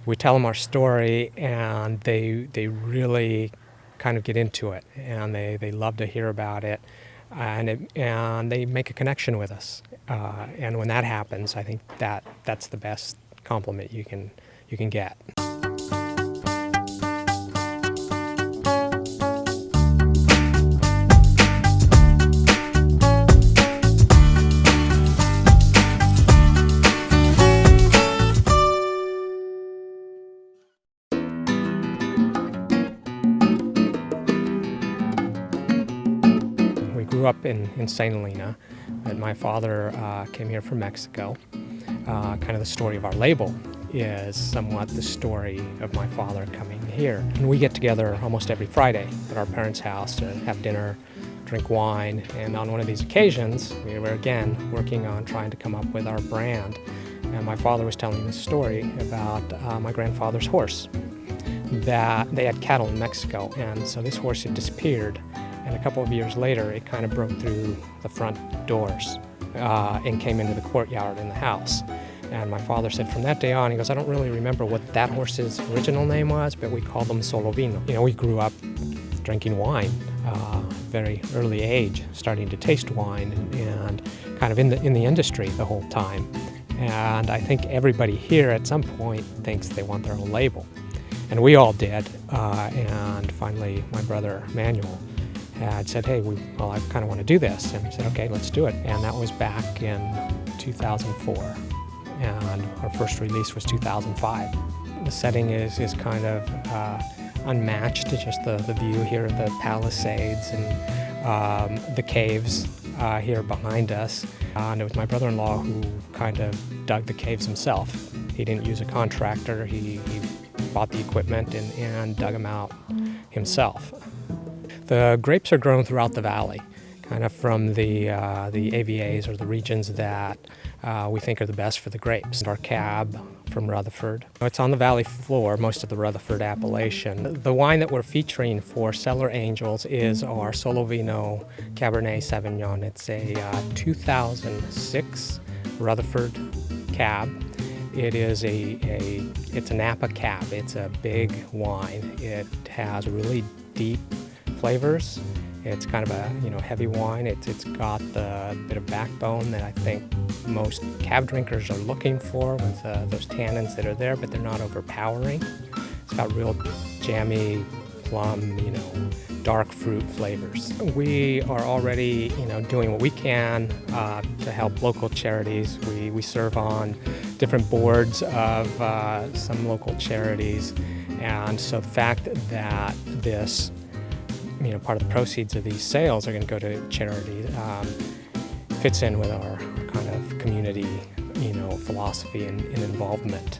We tell them our story, and they really kind of get into it, and they love to hear about it, and they make a connection with us. And when that happens, I think that's the best compliment you can get. We grew up in St. Helena, and my father came here from Mexico. Kind of the story of our label is somewhat the story of my father coming here. And we get together almost every Friday at our parents' house to have dinner, drink wine, and on one of these occasions, we were again working on trying to come up with our brand. And my father was telling this story about my grandfather's horse, that they had cattle in Mexico, and so this horse had disappeared. And a couple of years later, it kind of broke through the front doors and came into the courtyard in the house. And my father said from that day on, he goes, I don't really remember what that horse's original name was, but we called them Solovino. You know, we grew up drinking wine, very early age, starting to taste wine and kind of in the industry the whole time. And I think everybody here at some point thinks they want their own label. And we all did. And finally, my brother Manuel had said, hey, I kind of want to do this. And we said, okay, let's do it. And that was back in 2004. And our first release was 2005. The setting is kind of unmatched. It's just the view here of the Palisades and the caves here behind us. And it was my brother-in-law who kind of dug the caves himself. He didn't use a contractor. He bought the equipment and dug them out himself. The grapes are grown throughout the valley, kind of from the AVAs or the regions that we think are the best for the grapes. Our cab from Rutherford. It's on the valley floor, most of the Rutherford appellation. The wine that we're featuring for Cellar Angels is our Solovino Cabernet Sauvignon. It's a 2006 Rutherford cab. It is it's a Napa cab. It's a big wine. It has really deep flavors. It's kind of a heavy wine. It's got the bit of backbone that I think most cab drinkers are looking for, with those tannins that are there, but they're not overpowering. It's got real jammy, plum, dark fruit flavors. We are already doing what we can to help local charities. We serve on different boards of some local charities, and so the fact that this part of the proceeds of these sales are going to go to charity fits in with our kind of community, philosophy and involvement.